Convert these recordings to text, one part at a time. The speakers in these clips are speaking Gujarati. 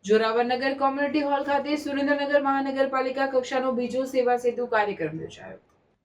જોરાવરનગર કોમ્યુનિટી હોલ ખાતે સુરેન્દ્રનગર મહાનગરપાલિકા કક્ષાનો બીજો સેવા સેતુ કાર્યક્રમ યોજાયો।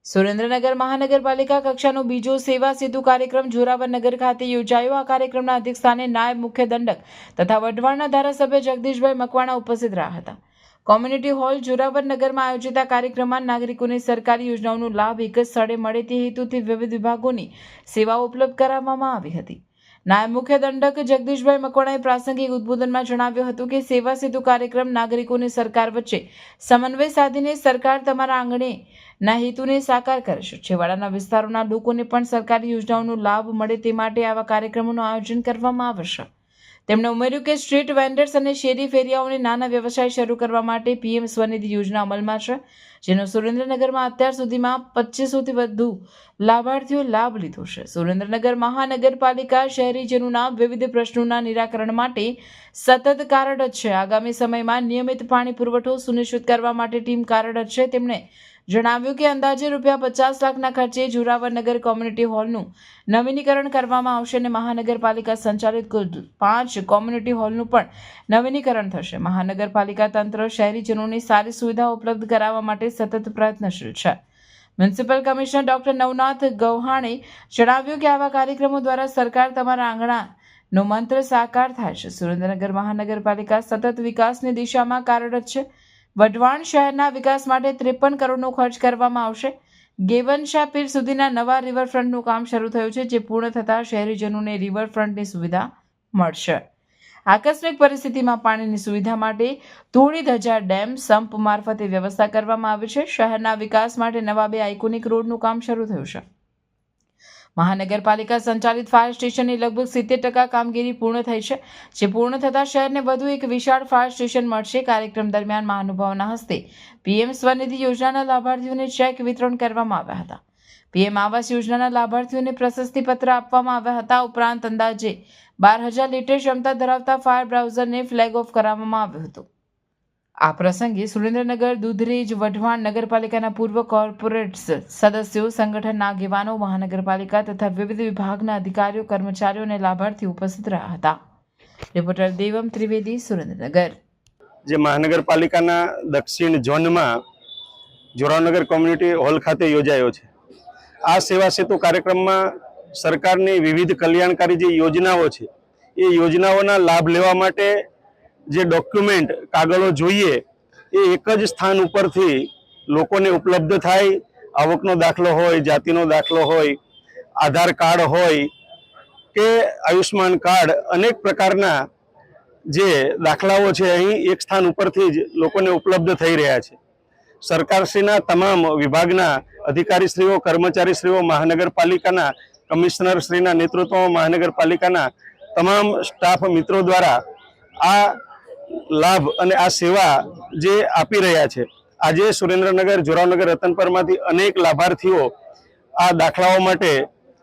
સુરેન્દ્રનગર મહાનગરપાલિકા કક્ષાનો બીજો સેવા સેતુ કાર્યક્રમ જોરાવરનગર ખાતે યોજાયો। આ કાર્યક્રમના અધ્યક્ષસ્થાને નાયબ મુખ્ય દંડક તથા વઢવાણના ધારાસભ્ય જગદીશભાઈ મકવાણા ઉપસ્થિત રહ્યા હતા। કોમ્યુનિટી હોલ જોરાવરનગરમાં આયોજિત આ કાર્યક્રમમાં નાગરિકોને સરકારી યોજનાઓનો લાભ એક જ સ્થળે મળે તે હેતુથી વિવિધ વિભાગોની સેવાઓ ઉપલબ્ધ કરાવવામાં આવી હતી। નાયબ મુખ્ય દંડક જગદીશભાઈ મકવાણાએ પ્રાસંગિક ઉદ્બોધનમાં જણાવ્યું હતું કે સેવા સેતુ કાર્યક્રમ નાગરિકોને સરકાર વચ્ચે સમન્વય સાધીને સરકાર તમારા આંગણેના હેતુને સાકાર કરશે। છેવાડાના વિસ્તારોના લોકોને પણ સરકારી યોજનાઓનો લાભ મળે તે માટે આવા કાર્યક્રમોનું આયોજન કરવામાં આવશે। તેમણે ઉમેર્યું કે સ્ટ્રીટ વેન્ડર્સ અને શેરી ફેરિયાઓને નાના વ્યવસાય શરૂ કરવા માટે પીએમ સ્વનિધિ યોજના અમલમાં છે, જેનો સુરેન્દ્રનગરમાં અત્યાર સુધીમાં 2500થી વધુ લાભાર્થીઓ લાભ લીધો છે। સુરેન્દ્રનગર મહાનગરપાલિકા શહેરીજનોના વિવિધ પ્રશ્નોના નિરાકરણ માટે સતત કાર્યરત છે। આગામી સમયમાં નિયમિત પાણી પુરવઠો સુનિશ્ચિત કરવા માટે ટીમ કાર્યરત છે। તેમણે જણાવ્યું કે અંદાજે ₹50 લાખના ખર્ચે જોરાવરનગર કોમ્યુનિટી હોલનું નવીનીકરણ કરવામાં આવશે અને મહાનગરપાલિકા સંચાલિત કુલ 5 કોમ્યુનિટી હોલનું પણ નવીનીકરણ થશે। મહાનગરપાલિકા તંત્ર શહેરીજનોને સારી સુવિધાઓ ઉપલબ્ધ કરાવવા માટે સતત પ્રયત્નશીલ છે। મ્યુનિસિપલ કમિશનર ડોક્ટર નવનાથ ગૌહાણે જણાવ્યું કે આવા કાર્યક્રમો દ્વારા સરકાર તમારા આંગણાનો મંત્ર સાકાર થાય છે। સુરેન્દ્રનગર મહાનગરપાલિકા સતત વિકાસની દિશામાં કાર્યરત છે। વઢવાણ શહેરના વિકાસ માટે 53 કરોડનો ખર્ચ કરવામાં આવશે। ગેવનશાહ પીર સુધીના નવા રિવરફ્રન્ટનું કામ શરૂ થયું છે, જે પૂર્ણ થતાં શહેરીજનોને રિવરફ્રન્ટની સુવિધા મળશે। આકસ્મિક પરિસ્થિતિમાં પાણીની સુવિધા માટે તોડી ધજા ડેમ સંપ મારફતે વ્યવસ્થા કરવામાં આવી છે। શહેરના વિકાસ માટે નવા 2 આઇકોનિક રોડનું કામ શરૂ થયું છે। મહાનગરપાલિકા સંચાલિત ફાયર સ્ટેશનની લગભગ 70% કામગીરી પૂર્ણ થઈ છે, જે પૂર્ણ થતાં શહેરને વધુ એક વિશાળ ફાયર સ્ટેશન મળશે। કાર્યક્રમ દરમિયાન મહાનુભાવોના હસ્તે પીએમ સ્વનિધિ યોજનાના લાભાર્થીઓને ચેક વિતરણ કરવામાં આવ્યા હતા। પીએમ આવાસ યોજનાના લાભાર્થીઓને પ્રશસ્તિપત્ર આપવામાં આવ્યા હતા। ઉપરાંત અંદાજે 12,000 લીટર ક્ષમતા ધરાવતા ફાયર બ્રાઉઝરને ફ્લેગ ઓફ કરાવવામાં આવ્યું હતું। આ પ્રસંગે સુરેન્દ્રનગર, દૂધરેજ, વઢવાણ નગરપાલિકાના પૂર્વ કોર્પોરેટ્સ સદસ્યો, સંગઠનના આગેવાનો, મહાનગરપાલિકા તથા વિવિધ વિભાગના અધિકારીઓ, કર્મચારીઓ અને લાભાર્થીઓ ઉપસ્થિત રહ્યા હતા। રિપોર્ટર દેવમ ત્રિવેદી, સુરેન્દ્રનગર। જે મહાનગરપાલિકાના દક્ષિણ ઝોનમાં જોરાવરનગર કોમ્યુનિટી હોલ ખાતે યોજાયો છે। આ સેવા સેતુ કાર્યક્રમમાં સરકારની વિવિધ કલ્યાણકારી જે યોજનાઓ છે એ યોજનાઓના લાભ લેવા માટે જે ડોક્યુમેન્ટ કાગળો જોઈએ એ એક જ સ્થાન ઉપરથી લોકોને ઉપલબ્ધ થાય। આવકનો દાખલો હોય, જાતિનો દાખલો હોય, આધાર કાર્ડ હોય કે આયુષ્માન કાર્ડ, અનેક પ્રકારના જે દાખલાઓ છે અહીં એક સ્થાન ઉપરથી જ લોકોને ઉપલબ્ધ થઈ રહ્યા છે। સરકારશ્રીના તમામ વિભાગના અધિકારીશ્રીઓ, કર્મચારીશ્રીઓ, મહાનગરપાલિકાના કમિશનરશ્રીના નેતૃત્વમાં મહાનગરપાલિકાના તમામ સ્ટાફ મિત્રો દ્વારા આ લાભ અને આ સેવા જે આપી રહ્યા છે। આજે સુરેન્દ્રનગર, જોરાવરનગર, રતનપરમાંથી અનેક લાભાર્થીઓ આ દાખલાઓ માટે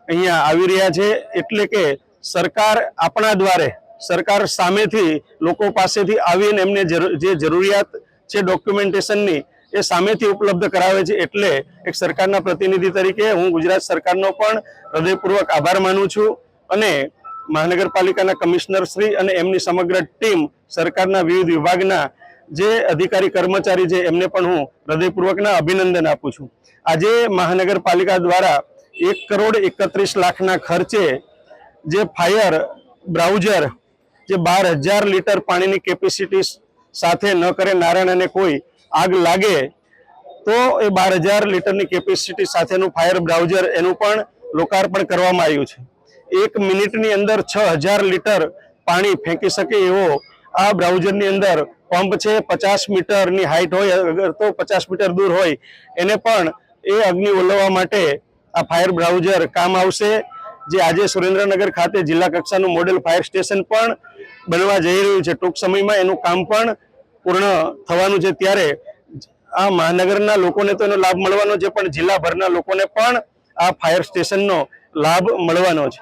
અહીંયા આવી રહ્યા છે। એટલે કે સરકાર આપણા દ્વારે, સરકાર સામેથી લોકો પાસેથી આવીને એમને જે જરૂરિયાત છે ડોક્યુમેન્ટેશનની એ સામેથી ઉપલબ્ધ કરાવે છે। એટલે એક સરકારના પ્રતિનિધિ તરીકે હું ગુજરાત સરકારનો પણ હૃદયપૂર્વક આભાર માનું છું અને મહાનગરપાલિકાના કમિશનર શ્રી અને એમની સમગ્ર ટીમ, સરકારના વિવિધ વિભાગના જે અધિકારી કર્મચારી છે એમને પણ હું હૃદયપૂર્વકના અભિનંદન આપું છું। આજે મહાનગરપાલિકા દ્વારા 1,31 લાખના ખર્ચે જે ફાયર બ્રાઉઝર જે 12,000 લીટર પાણીની કેપેસિટી સાથે ન કરે નારાયણ અને કોઈ આગ લાગે તો એ 12,000 લીટરની કેપેસિટી સાથેનું ફાયર બ્રાઉઝર એનું પણ લોકાર્પણ કરવામાં આવ્યું છે। 1 મિનિટની અંદર 6,000 લીટર પાણી ફેંકી શકે એવો આ બ્રાઉઝરની અંદર પંપ છે। 50 મીટરની હાઈટ હોય, અગર તો 50 મીટર દૂર હોય એને પણ એ અગ્નિ ઓલવવા માટે આ ફાયર બ્રાઉઝર કામ આવશે। જે આજે સુરેન્દ્રનગર ખાતે જિલ્લા કક્ષાનું મોડેલ ફાયર સ્ટેશન પણ બનવા જઈ રહ્યું છે। ટૂંક સમયમાં એનું કામ પણ પૂર્ણ થવાનું છે। ત્યારે આ મહાનગરના લોકોને તો એનો લાભ મળવાનો છે, પણ જિલ્લાભરના લોકોને પણ આ ફાયર સ્ટેશનનો લાભ મળવાનો છે।